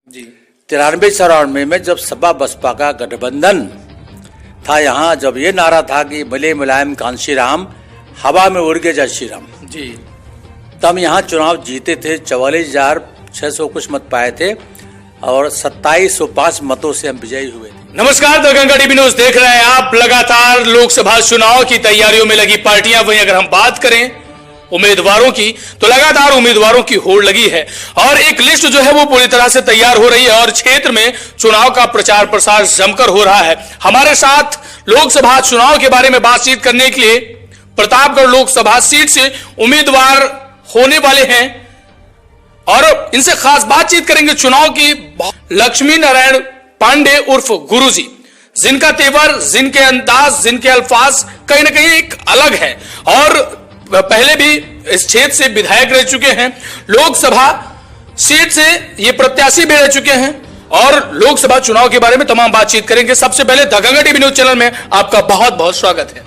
जी 93-94 में जब सपा बसपा का गठबंधन था, यहाँ जब ये नारा था कि मिले मुलायम कांशी राम, हवा में उड़ के जय श्री राम, जी तब यहाँ चुनाव जीते थे। 44,600 कुछ मत पाए थे और 2705 मतों से हम विजयी हुए थे। नमस्कार, दरगंगा टीवी न्यूज देख रहे हैं आप। लगातार लोकसभा चुनाव की तैयारियों में लगी पार्टियां, वहीं अगर हम बात करें उम्मीदवारों की तो लगातार उम्मीदवारों की होड़ लगी है और एक लिस्ट जो है वो पूरी तरह से तैयार हो रही है और क्षेत्र में चुनाव का प्रचार प्रसार जमकर हो रहा है। हमारे साथ लोकसभा चुनाव के बारे में बातचीत करने के लिए प्रतापगढ़ लोकसभा सीट से उम्मीदवार होने वाले हैं और इनसे खास बातचीत करेंगे चुनाव की। लक्ष्मी नारायण पांडे उर्फ गुरुजी, जिनका तेवर, जिनके अंदाज, जिनके अल्फाज कहीं ना कहीं एक अलग है और पहले भी इस क्षेत्र से विधायक रह चुके हैं, लोकसभा सीट से ये प्रत्याशी भी रह चुके हैं और लोकसभा चुनाव के बारे में तमाम बातचीत करेंगे। सबसे पहले दरगंगा टीवी न्यूज चैनल में आपका बहुत बहुत स्वागत है।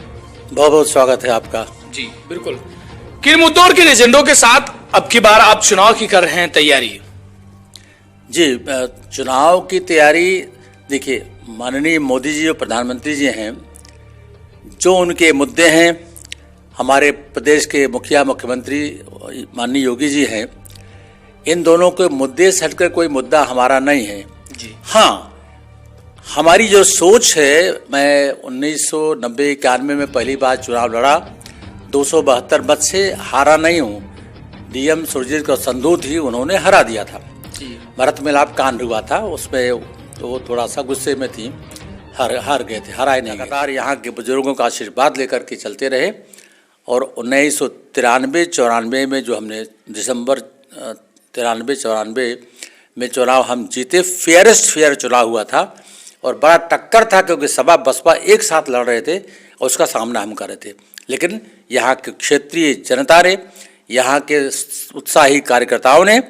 बहुत बहुत स्वागत है आपका। जी बिल्कुल। किन मुद्दों और किन एजेंडों के साथ अब की बार आप चुनाव की कर रहे हैं तैयारी? जी, चुनाव की तैयारी देखिए, माननीय मोदी जी जो प्रधानमंत्री जी हैं, जो उनके मुद्दे हैं, हमारे प्रदेश के मुख्यमंत्री माननीय योगी जी हैं, इन दोनों के मुद्दे से हटकर कोई मुद्दा हमारा नहीं है। जी हाँ, हमारी जो सोच है, मैं 1990-91 में पहली बार चुनाव लड़ा, 272 मत से हारा नहीं हूँ। डीएम सुरजीत कौर संधू थी, उन्होंने हरा दिया था। भरत मिलाप कांड हुआ था, उसमें तो वो थोड़ा सा गुस्से में थी, हार गए थे, हराए नहीं। लगातार यहाँ के बुजुर्गों का आशीर्वाद लेकर के चलते रहे और 1993-94 में जो हमने दिसंबर 93-94 में चुनाव हम जीते, फेयरेस्ट फेयर चुनाव हुआ था और बड़ा टक्कर था क्योंकि सपा बसपा एक साथ लड़ रहे थे और उसका सामना हम कर रहे थे। लेकिन यहाँ के क्षेत्रीय जनता ने, यहाँ के उत्साही कार्यकर्ताओं ने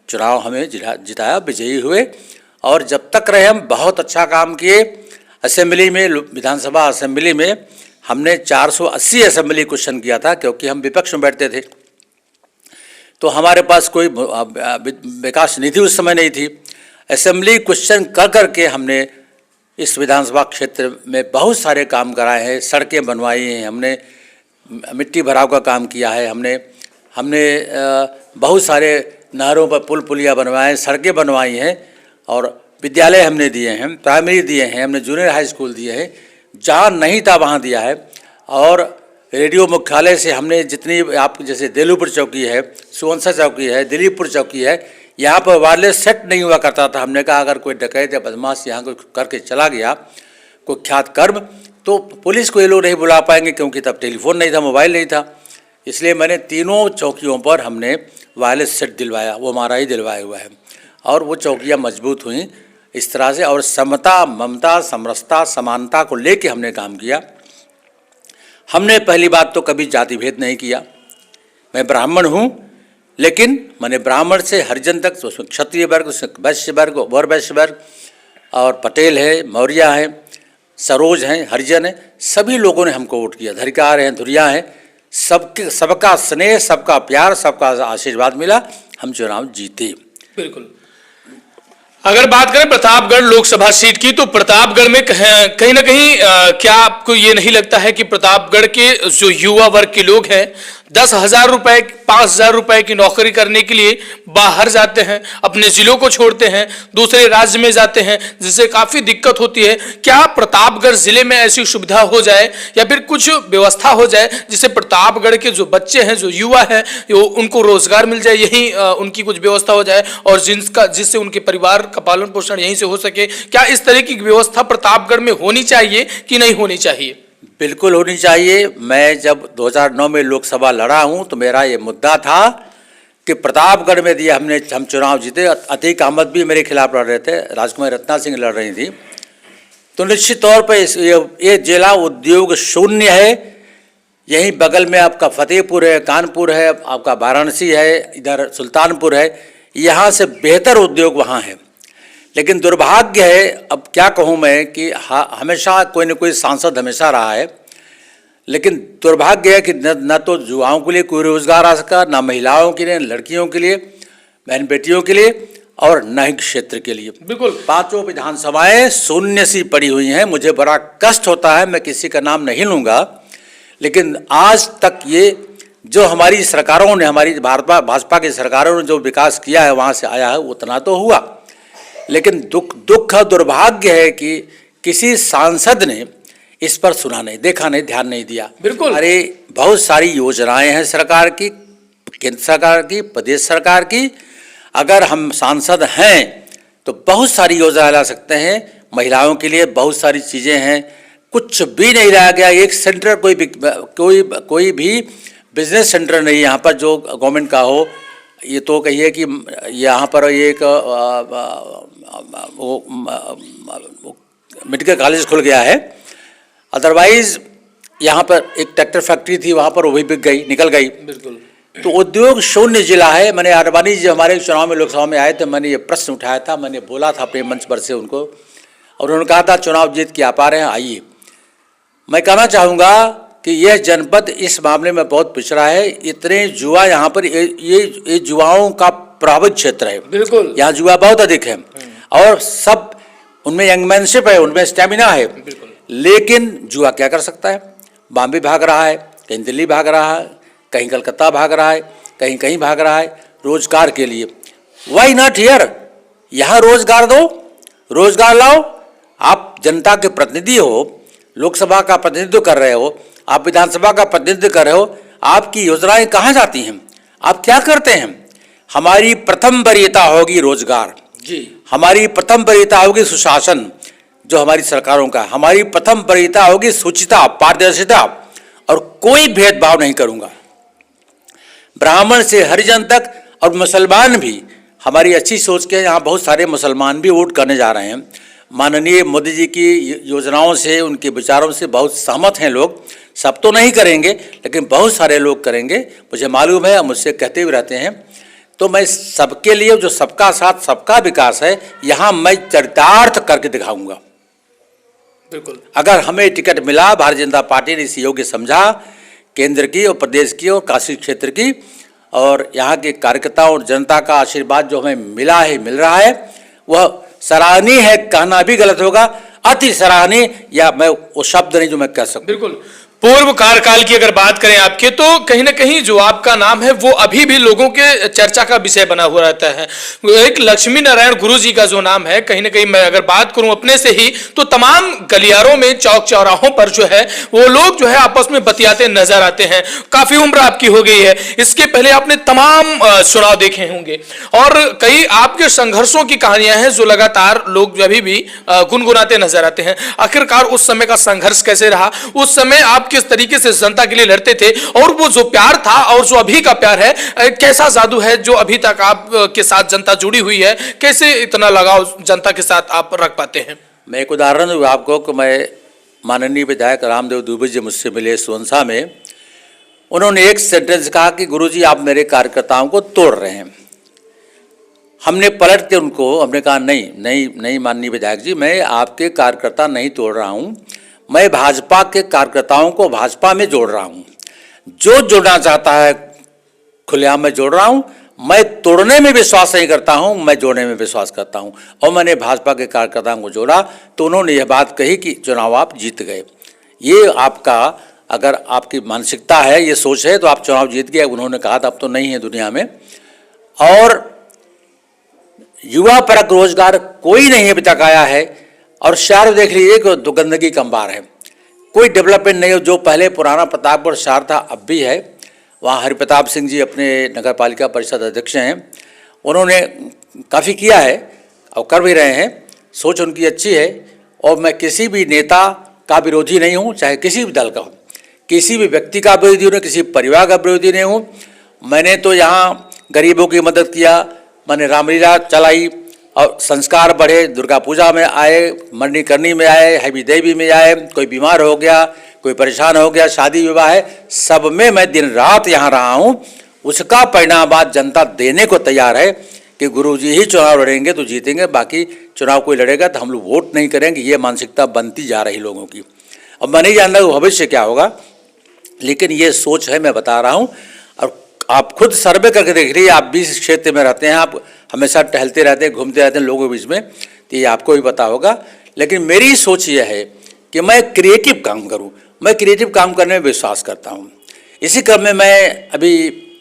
चुनाव हमें जिताया, विजयी हुए और जब तक रहे हम बहुत अच्छा काम किए। असेंबली में, विधानसभा असेंबली में हमने 480 असेंबली क्वेश्चन किया था क्योंकि हम विपक्ष में बैठते थे, तो हमारे पास कोई विकास नीति उस समय नहीं थी। असेंबली क्वेश्चन कर करके हमने इस विधानसभा क्षेत्र में बहुत सारे काम कराए हैं, सड़कें बनवाई हैं, हमने मिट्टी भराव का काम किया है, हमने बहुत सारे नहरों पर पुल पुलिया बनवाए, सड़कें बनवाई हैं और विद्यालय हमने दिए हैं, प्राइमरी दिए हैं, हमने जूनियर हाई स्कूल दिए हैं, जहाँ नहीं था वहाँ दिया है। और रेडियो मुख्यालय से हमने जितनी, आप जैसे देलूपुर चौकी है, सुवंसा चौकी है, दिलीपुर चौकी है, यहाँ पर वायरलेस सेट नहीं हुआ करता था। हमने कहा अगर कोई डकैत या बदमाश यहाँ को करके चला गया, कोई ख्यात कर्म, तो पुलिस को ये लोग नहीं बुला पाएंगे क्योंकि तब टेलीफोन नहीं था, मोबाइल नहीं था। इसलिए मैंने तीनों चौकियों पर हमने वायरलेस सेट दिलवाया, वो हमारा ही दिलवाया हुआ है और वो चौकियाँ मजबूत हुई इस तरह से। और समता, ममता, समरसता, समानता को लेके हमने काम किया। हमने पहली बात तो कभी जाति भेद नहीं किया। मैं ब्राह्मण हूँ, लेकिन मैंने ब्राह्मण से हरिजन तक, तो उसमें क्षत्रिय वर्ग, उसमें वैश्य वर्ग, और वैश्य वर्ग, और पटेल है, मौर्य हैं, सरोज हैं, हरिजन हैं, सभी लोगों ने हमको वोट किया। धरिकार हैं, धुरिया हैं, सबका स्नेह, सबका प्यार, सबका आशीर्वाद मिला, हम चुनाव जीते। बिल्कुल। अगर बात करें प्रतापगढ़ लोकसभा सीट की तो प्रतापगढ़ में कहीं ना कहीं क्या आपको ये नहीं लगता है कि प्रतापगढ़ के जो युवा वर्ग के लोग हैं 10,000 रुपए, 5,000 रुपए की नौकरी करने के लिए बाहर जाते हैं, अपने जिलों को छोड़ते हैं, दूसरे राज्य में जाते हैं, जिससे काफी दिक्कत होती है। क्या प्रतापगढ़ जिले में ऐसी सुविधा हो जाए या फिर कुछ व्यवस्था हो जाए जिससे प्रतापगढ़ के जो बच्चे हैं, जो युवा हैं, उनको रोजगार मिल जाए, यही उनकी कुछ व्यवस्था हो जाए और जिससे उनके परिवार का पालन पोषण यहीं से हो सके? क्या इस तरह की व्यवस्था प्रतापगढ़ में होनी चाहिए कि नहीं होनी चाहिए? बिल्कुल होनी चाहिए। मैं जब 2009 में लोकसभा लड़ा हूं तो मेरा ये मुद्दा था कि प्रतापगढ़ में दिया हम चुनाव जीते। अतीक अहमद भी मेरे खिलाफ लड़ रहे थे, राजकुमारी रत्ना सिंह लड़ रही थी, तो निश्चित तौर पर ये जिला उद्योग शून्य है। यहीं बगल में आपका फतेहपुर है, कानपुर है, आपका वाराणसी है, इधर सुल्तानपुर है, यहाँ से बेहतर उद्योग वहाँ है। लेकिन दुर्भाग्य है, अब क्या कहूँ मैं, कि हमेशा कोई न कोई सांसद हमेशा रहा है, लेकिन दुर्भाग्य है कि न तो युवाओं के लिए कोई रोजगार आ सका, ना महिलाओं के लिए, लड़कियों के लिए, बहन बेटियों के लिए। और न्यायिक क्षेत्र के लिए। बिल्कुल। पांचों विधानसभाएं शून्य सी पड़ी हुई हैं। मुझे बड़ा कष्ट होता है, मैं किसी का नाम नहीं लूँगा, लेकिन आज तक ये जो हमारी सरकारों ने, हमारी भाजपा की सरकारों ने जो विकास किया है वहाँ से आया है उतना तो हुआ, लेकिन दुख और दुर्भाग्य है कि किसी सांसद ने इस पर सुना नहीं, देखा नहीं, ध्यान नहीं दिया। बिल्कुल। अरे बहुत सारी योजनाएं हैं सरकार की, केंद्र सरकार की, प्रदेश सरकार की। अगर हम सांसद हैं तो बहुत सारी योजना ला सकते हैं, महिलाओं के लिए बहुत सारी चीज़ें हैं। कुछ भी नहीं लाया गया, एक सेंटर कोई भी बिजनेस सेंटर नहीं यहाँ पर जो गवर्नमेंट का हो। ये तो कहिए कि यहाँ पर एक मेडिकल कॉलेज खुल गया है, अदरवाइज यहाँ पर एक ट्रैक्टर फैक्ट्री थी, वहाँ पर वो भी बिक गई, निकल गई। बिल्कुल। तो उद्योग शून्य जिला है। मैंने आडवाणी जी हमारे चुनाव में, लोकसभा में आए थे, मैंने ये प्रश्न उठाया था, मैंने बोला था अपने मंच पर से उनको, और उन्होंने कहा था चुनाव जीत के आप आ रहे हैं, आइए। मैं कहना चाहूँगा कि यह जनपद इस मामले में बहुत पिछड़ा है। इतने युवा यहाँ पर, ये युवाओं का प्रभावित क्षेत्र है। बिल्कुल। यहाँ युवा बहुत अधिक है और सब उनमें यंगमैनशिप है, उनमें स्टेमिना है। लेकिन युवा क्या कर सकता है? बॉम्बे भाग रहा है, कहीं दिल्ली भाग रहा है, कहीं कलकत्ता भाग रहा है, कहीं कहीं भाग रहा है रोजगार के लिए। Why not here? यहाँ रोजगार दो, रोजगार लाओ। आप जनता के प्रतिनिधि हो, लोकसभा का प्रतिनिधित्व कर रहे हो, आप विधानसभा का प्रतिनिधित्व कर रहे हो, आपकी योजनाएं कहाँ जाती हैं? आप क्या करते हैं? हमारी प्रथम वरीयता होगी रोजगार जी, हमारी प्रथम वरीयता होगी सुशासन जो हमारी सरकारों का, हमारी प्रथम वरीयता होगी शुचिता, पारदर्शिता, और कोई भेदभाव नहीं करूँगा। ब्राह्मण से हरिजन तक और मुसलमान भी, हमारी अच्छी सोच के यहाँ बहुत सारे मुसलमान भी वोट करने जा रहे हैं। माननीय मोदी जी की योजनाओं से, उनके विचारों से बहुत सहमत हैं लोग। सब तो नहीं करेंगे लेकिन बहुत सारे लोग करेंगे, मुझे मालूम है, मुझसे कहते हुए रहते हैं। तो मैं सबके लिए, जो सबका साथ सबका विकास है, यहाँ मैं चरितार्थ करके दिखाऊंगा। बिल्कुल। अगर हमें टिकट मिला, भारतीय जनता पार्टी ने इस योग्य समझा, केंद्र की और प्रदेश की और काशी क्षेत्र की, और यहाँ के कार्यकर्ताओं और जनता का आशीर्वाद जो हमें मिला है, मिल रहा है, वह सराहनीय है। कहना भी गलत होगा, अति सराहनीय, या मैं वो शब्द नहीं जो मैं कह सकूं। बिल्कुल। पूर्व कार्यकाल की अगर बात करें आपके, तो कहीं ना कहीं जो आपका नाम है वो अभी भी लोगों के चर्चा का विषय बना हुआ रहता है। एक लक्ष्मी नारायण गुरु जी का जो नाम है, कहीं ना कहीं मैं अगर बात करूं अपने से ही, तो तमाम गलियारों में, चौक चौराहों पर जो है वो लोग जो है आपस में बतियाते नजर आते हैं। काफी उम्र आपकी हो गई है, इसके पहले आपने तमाम चुनाव देखे होंगे और कई आपके संघर्षों की कहानियां हैं जो लगातार लोग अभी भी गुनगुनाते नजर आते हैं। आखिरकार उस समय का संघर्ष कैसे रहा? उस समय आप किस तरीके से जनता के लिए लड़ते थे, और वो जो प्यार था और जो अभी का प्यार है, कैसा जादू है जो अभी तक आप के साथ जनता जुड़ी हुई है? कैसे इतना लगाव जनता के साथ आप रख पाते हैं? मैं एक उदाहरण दूं आपको कि मैं, माननीय विधायक रामदेव दुबे जी मुझसे मिले सुनसा में, उन्होंने एक सेंटेंस कहा कि गुरुजी आप मेरे कार्यकर्ताओं को तोड़ रहे हैं। हमने पलट के उनको, हमने कहा नहीं नहीं नहीं माननीय विधायक जी, मैं आपके कार्यकर्ता नहीं तोड़ रहा हूँ, मैं भाजपा के कार्यकर्ताओं को भाजपा में जोड़ रहा हूँ। जो जोड़ना चाहता है खुलेआम मैं जोड़ रहा हूँ। मैं तोड़ने में विश्वास नहीं करता हूँ, मैं जोड़ने में विश्वास करता हूँ। और मैंने भाजपा के कार्यकर्ताओं को जोड़ा तो उन्होंने यह बात कही कि चुनाव आप जीत गए। ये आपका, अगर आपकी मानसिकता है, ये सोच है, तो आप चुनाव जीत गए। उन्होंने कहा था अब तो नहीं है दुनिया में। और युवा परक रोजगार कोई नहीं अभी तक आया है। और शहर देख लीजिए कि तो गंदगी का अंबार है, कोई डेवलपमेंट नहीं हो। जो पहले पुराना प्रतापगढ़ शहर था अब भी है। वहाँ हरिप्रताप सिंह जी अपने नगर पालिका परिषद अध्यक्ष हैं, उन्होंने काफ़ी किया है और कर भी रहे हैं। सोच उनकी अच्छी है और मैं किसी भी नेता का विरोधी नहीं हूँ, चाहे किसी भी दल का हो, किसी भी व्यक्ति का विरोधी नहीं, किसी परिवार का विरोधी नहीं हूँ। मैंने तो यहाँ गरीबों की मदद किया, मैंने रामलीला चलाई और संस्कार बढ़े, दुर्गा पूजा में आए, मणिकर्णी में आए, हैवी देवी में आए, कोई बीमार हो गया, कोई परेशान हो गया, शादी विवाह है, सब में मैं दिन रात यहाँ रहा हूँ। उसका परिणाम आज जनता देने को तैयार है कि गुरुजी ही चुनाव लड़ेंगे तो जीतेंगे, बाकी चुनाव कोई लड़ेगा तो हम लोग वोट नहीं करेंगे। ये मानसिकता बनती जा रही लोगों की। अब मैं नहीं जानता कि भविष्य क्या होगा, लेकिन ये सोच है, मैं बता रहा हूँ। और आप खुद सर्वे करके देख लीजिए, आप 20 क्षेत्र में रहते हैं, आप हमेशा टहलते रहते हैं, घूमते रहते हैं लोगों के बीच में, तो ये आपको भी पता होगा। लेकिन मेरी सोच यह है कि मैं क्रिएटिव काम करूं, मैं क्रिएटिव काम करने में विश्वास करता हूं। इसी क्रम में मैं अभी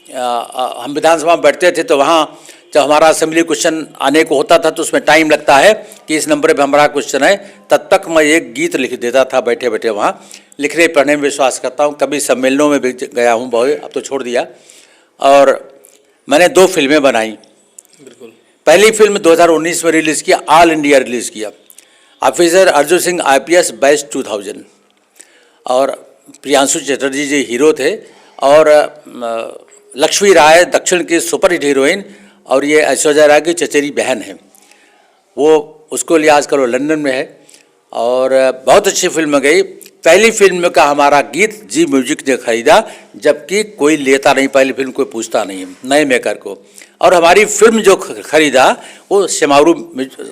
हम विधानसभा में बैठते थे तो वहाँ जब हमारा असेंबली क्वेश्चन आने को होता था तो उसमें टाइम लगता है कि इस नंबर पे हमारा क्वेश्चन है, तब तक मैं एक गीत लिख देता था बैठे बैठे वहाँ। लिखने पढ़ने में विश्वास करता हूँ। कभी सम्मेलनों में भी गया हूँ बहुत, अब तो छोड़ दिया। और मैंने 2 फिल्में बनाई। बिल्कुल। पहली फिल्म 2019 में रिलीज़ किया, ऑल इंडिया रिलीज़ किया, officer Arjun Singh IPS batch 2000, और प्रियांशु चटर्जी जी हीरो थे, और लक्ष्मी राय दक्षिण की सुपरहिट हीरोइन, और ये ऐश्वर्या राय की चचेरी बहन है। वो उसको लिए आजकल वो लंदन में है, और बहुत अच्छी फिल्म गई। पहली फिल्म का हमारा गीत जी म्यूजिक ने खरीदा, जबकि कोई लेता नहीं, पहली फिल्म कोई पूछता नहीं है नए मेकर को। और हमारी फिल्म जो खरीदा वो शेमारू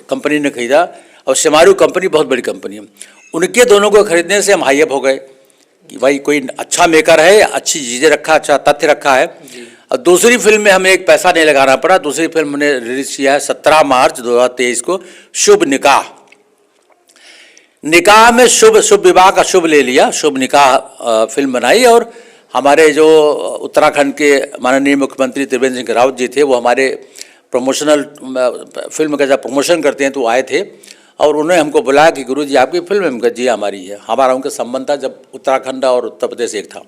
कंपनी ने खरीदा, और शेमारू कंपनी बहुत बड़ी कंपनी है। उनके दोनों को खरीदने से हम हाइअप हो गए कि भाई कोई अच्छा मेकर है, अच्छी चीज़ें रखा, अच्छा तथ्य रखा है। और दूसरी फिल्म में हमें एक पैसा नहीं लगाना पड़ा। दूसरी फिल्म हमने रिलीज किया है 17 मार्च 2023 को, शुभ निकाह। निकाह में शुभ विवाह का शुभ ले लिया, शुभ निकाह फिल्म बनाई। और हमारे जो उत्तराखंड के माननीय मुख्यमंत्री त्रिवेंद्र सिंह रावत जी थे, वो हमारे प्रमोशनल फिल्म का जब प्रमोशन करते हैं तो आए थे, और उन्होंने हमको बुलाया कि गुरुजी आपकी फिल्म है। हमको जी हमारी है। हमारा उनका संबंध था जब उत्तराखंड और उत्तर प्रदेश एक था।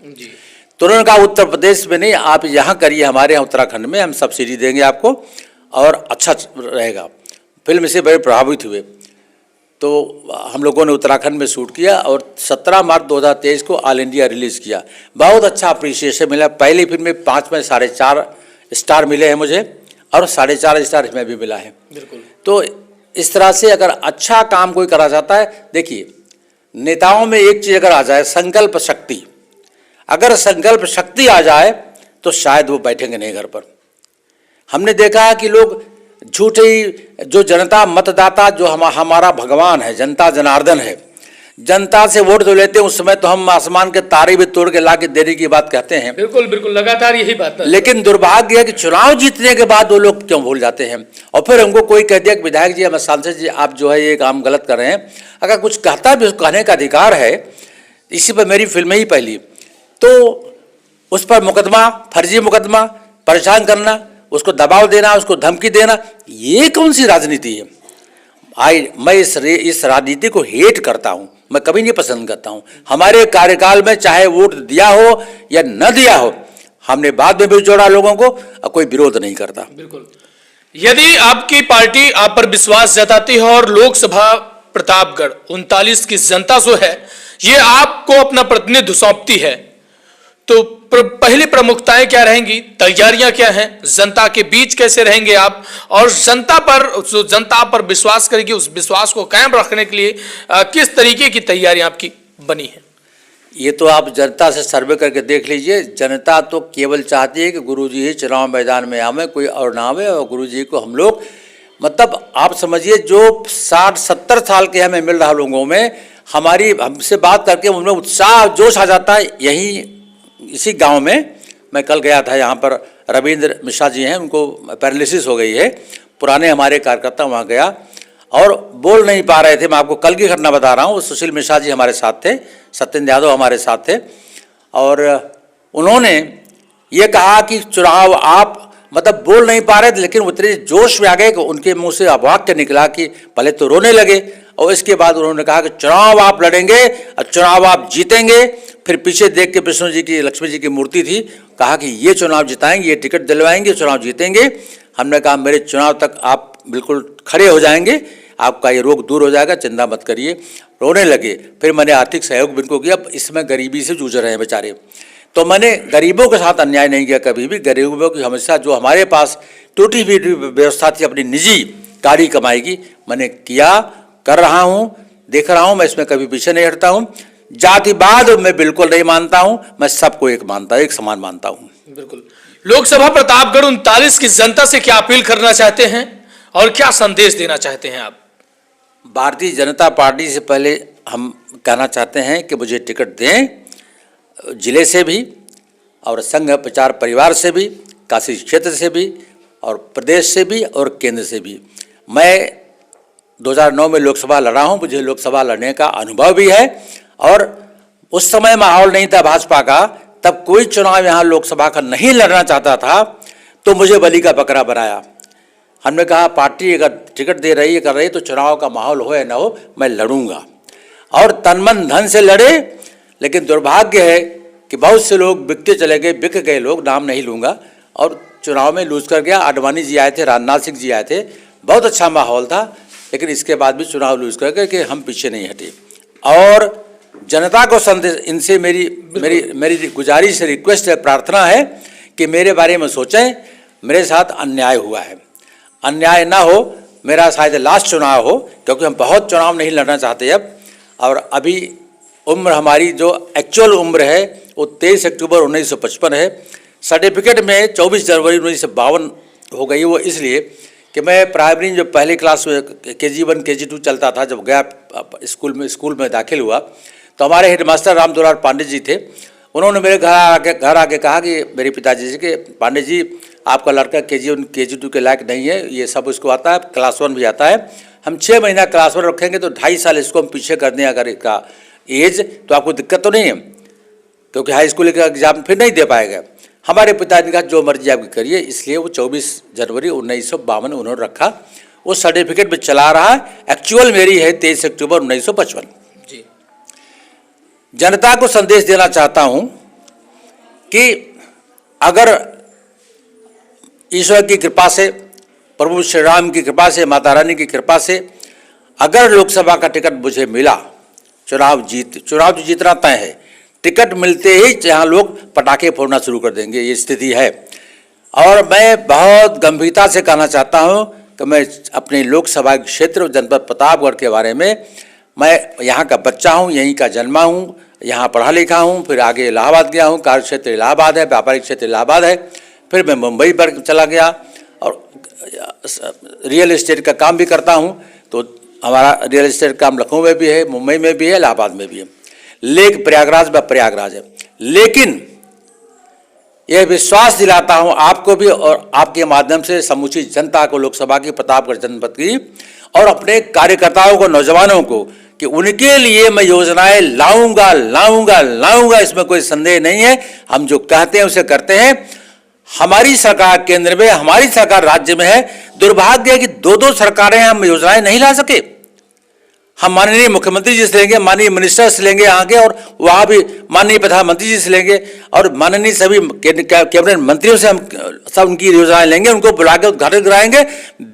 तो उन्होंने कहा उत्तर प्रदेश में नहीं, आप यहाँ करिए, हमारे यहाँ उत्तराखंड में हम सब्सिडी देंगे आपको और अच्छा रहेगा। फिल्म से बड़े प्रभावित हुए, तो हम लोगों ने उत्तराखंड में शूट किया और 17 मार्च 2023 को ऑल इंडिया रिलीज़ किया। बहुत अच्छा अप्रिसिएशन मिला। पहली फिल्म में 5 में 4.5 स्टार मिले हैं मुझे, और 4.5 स्टार इसमें भी मिला है। बिल्कुल। तो इस तरह से अगर अच्छा काम कोई करा जाता है, देखिए नेताओं में एक चीज़ अगर आ जाए, संकल्प शक्ति, अगर संकल्प शक्ति आ जाए तो शायद वो बैठेंगे नहीं घर पर। हमने देखा है कि लोग झूठे ही, जो जनता मतदाता जो हमारा भगवान है, जनता जनार्दन है, जनता से वोट तो लेते हैं, उस समय तो हम आसमान के तारे भी तोड़ के ला के देने की बात कहते हैं। बिल्कुल बिल्कुल, लगातार यही बात है। लेकिन दुर्भाग्य है कि चुनाव जीतने के बाद वो लोग क्यों भूल जाते हैं। और फिर हमको कोई कह दिया कि विधायक जी, हमें सांसद जी, आप जो है ये काम गलत कर रहे हैं। अगर कुछ कहता भी, कहने का अधिकार है। इसी पर मेरी फिल्म ही पहली, तो उस पर मुकदमा, फर्जी मुकदमा, परेशान करना, उसको दबाव देना, उसको धमकी देना, ये कौन सी राजनीति है। मैं इस राजनीति को हेट करता हूँ, मैं कभी नहीं पसंद करता हूँ। हमारे कार्यकाल में चाहे वोट दिया हो या न दिया हो, हमने बाद में भी जोड़ा लोगों को, और कोई विरोध नहीं करता। बिल्कुल। यदि आपकी पार्टी आप पर विश्वास जताती है और लोकसभा प्रतापगढ़ 39 की जनता जो है ये आपको अपना प्रतिनिधित्व सौंपती है, तो पहली प्रमुखताएं क्या रहेंगी, तैयारियां क्या हैं, जनता के बीच कैसे रहेंगे आप, और जनता पर विश्वास करेगी, उस विश्वास को कायम रखने के लिए किस तरीके की तैयारियां आपकी बनी है। ये तो आप जनता से सर्वे करके देख लीजिए। जनता तो केवल चाहती है कि गुरुजी ही चुनाव मैदान में आवे, कोई और ना आवे, और गुरुजी को हम लोग, मतलब आप समझिए जो 60-70 साल के हमें मिल रहा लोगों में, हमसे बात करके उनमें उत्साह जोश आ जाता है। यही इसी गांव में मैं कल गया था, यहाँ पर रविंद्र मिश्रा जी हैं, उनको पैरालिसिस हो गई है, पुराने हमारे कार्यकर्ता, वहाँ गया और बोल नहीं पा रहे थे। मैं आपको कल की घटना बता रहा हूँ। सुशील मिश्रा जी हमारे साथ थे, सत्येंद्र यादव हमारे साथ थे, और उन्होंने ये कहा कि चुनाव आप, मतलब बोल नहीं पा रहे थे, लेकिन उतने जोश में आ गए कि उनके मुंह से वाक्य निकला कि पहले तो रोने लगे, और इसके बाद उन्होंने कहा कि चुनाव आप लड़ेंगे और चुनाव आप जीतेंगे। फिर पीछे देख के विष्णु जी की, लक्ष्मी जी की मूर्ति थी, कहा कि ये चुनाव जिताएंगे, ये टिकट दिलवाएंगे, चुनाव जीतेंगे। हमने कहा मेरे चुनाव तक आप बिल्कुल खड़े हो जाएंगे, आपका ये रोग दूर हो जाएगा, चिंता मत करिए। रोने लगे। फिर मैंने आर्थिक सहयोग भी इनको किया। इसमें गरीबी से जूझ रहे हैं बेचारे, तो मैंने गरीबों के साथ अन्याय नहीं किया कभी भी। गरीबों की हमेशा, जो हमारे पास टूटी हुई व्यवस्था थी अपनी निजी गाड़ी कमाई की, मैंने किया, कर रहा हूँ, देख रहा हूँ। मैं इसमें कभी पीछे नहीं हटता हूँ। जातिवाद मैं बिल्कुल नहीं मानता हूँ, मैं सबको एक समान मानता हूँ। बिल्कुल। लोकसभा प्रतापगढ़ 39 की जनता से क्या अपील करना चाहते हैं और क्या संदेश देना चाहते हैं आप? भारतीय जनता पार्टी से पहले हम कहना चाहते हैं कि मुझे टिकट दें, जिले से भी और संघ प्रचार परिवार से भी, काशी क्षेत्र से भी, और प्रदेश से भी और केंद्र से भी। मैं 2009 में लोकसभा लड़ा हूँ, मुझे लोकसभा लड़ने का अनुभव भी है, और उस समय माहौल नहीं था भाजपा का, तब कोई चुनाव यहाँ लोकसभा का नहीं लड़ना चाहता था, तो मुझे बलि का बकरा बनाया। हमने कहा पार्टी अगर टिकट दे रही है, कर रही है, तो चुनाव का माहौल हो या ना हो, मैं लड़ूंगा, और तन मन धन से लड़े। लेकिन दुर्भाग्य है कि बहुत से लोग बिकते चले गए, बिक गए लोग, नाम नहीं लूँगा, और चुनाव में लूज कर गया। आडवाणी जी आए थे, राजनाथ सिंह जी आए थे, बहुत अच्छा माहौल था, लेकिन इसके बाद भी चुनाव लूज कर गए कि हम पीछे नहीं हटे। और जनता को संदेश, इनसे मेरी गुजारिश है, रिक्वेस्ट है, प्रार्थना है कि मेरे बारे में सोचें। मेरे साथ अन्याय हुआ है, अन्याय ना हो, मेरा शायद लास्ट चुनाव हो, क्योंकि हम बहुत चुनाव नहीं लड़ना चाहते अब। और अभी उम्र हमारी जो एक्चुअल उम्र है वो 23 अक्टूबर 1955 है। सर्टिफिकेट में 24 जनवरी 1952 हो गई। वो इसलिए कि मैं प्राइमरी जो पहली क्लास में KG1 KG2 चलता था, जब गया स्कूल में दाखिल हुआ, तो हमारे हेडमास्टर राम दुलार पांडे जी थे। उन्होंने मेरे घर आके कहा कि मेरे पिताजी जी के, पांडे जी आपका लड़का KG1 KG2 के लायक नहीं है, ये सब उसको आता है, क्लास 1 भी आता है, हम 6 महीना क्लास 1 रखेंगे तो 2.5 साल इसको हम पीछे कर दें अगर इसका एज, तो आपको दिक्कत तो नहीं है, क्योंकि हाई स्कूल का एग्जाम फिर नहीं दे पाएगा। हमारे पिताजी ने कहा जो मर्जी आपकी करिए, इसलिए वो 24 जनवरी 1952 उन्होंने रखा। वो सर्टिफिकेट में चला रहा है। एक्चुअल मेरी है 23 अक्टूबर 1955। जी। जनता को संदेश देना चाहता हूं कि अगर ईश्वर की कृपा से, प्रभु श्री राम की कृपा से, माता रानी की कृपा से अगर लोकसभा का टिकट मुझे मिला, चुनाव तो जीतना तय है, टिकट मिलते ही यहाँ लोग पटाखे फोड़ना शुरू कर देंगे, ये स्थिति है। और मैं बहुत गंभीरता से कहना चाहता हूँ कि मैं अपने लोकसभा क्षेत्र जनपद प्रतापगढ़ के बारे में, मैं यहाँ का बच्चा हूँ, यहीं का जन्मा हूँ, यहाँ पढ़ा लिखा हूँ, फिर आगे इलाहाबाद गया हूँ, कार्य क्षेत्र इलाहाबाद है, व्यापारिक क्षेत्र इलाहाबाद है, फिर मैं मुंबई पर चला गया और रियल एस्टेट का काम भी करता हूँ। तो हमारा रियल एस्टेट का काम लखनऊ में भी है, मुंबई में भी है, इलाहाबाद में भी है, लेकिन प्रयागराज है। लेकिन यह विश्वास दिलाता हूं आपको भी और आपके माध्यम से समूची जनता को, लोकसभा की, प्रतापगढ़ जनपद की, और अपने कार्यकर्ताओं को, नौजवानों को, कि उनके लिए मैं योजनाएं लाऊंगा, इसमें कोई संदेह नहीं है। हम जो कहते हैं उसे करते हैं। हमारी सरकार केंद्र में, हमारी सरकार राज्य में है। दुर्भाग्य है कि 2 सरकारें हम योजनाएं नहीं ला सके। हम माननीय मुख्यमंत्री जी से लेंगे, माननीय मिनिस्टर से लेंगे आगे, और वहाँ भी माननीय प्रधानमंत्री जी से लेंगे, और माननीय सभी कैबिनेट मंत्रियों से हम सब उनकी योजनाएं लेंगे, उनको बुला के उद्घाटन कराएंगे।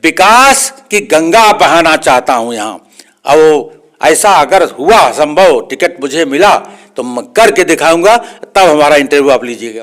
विकास की गंगा बहाना चाहता हूँ यहाँ। और ऐसा अगर हुआ संभव, टिकट मुझे मिला तो मैं करके दिखाऊंगा, तब हमारा इंटरव्यू आप लीजिएगा।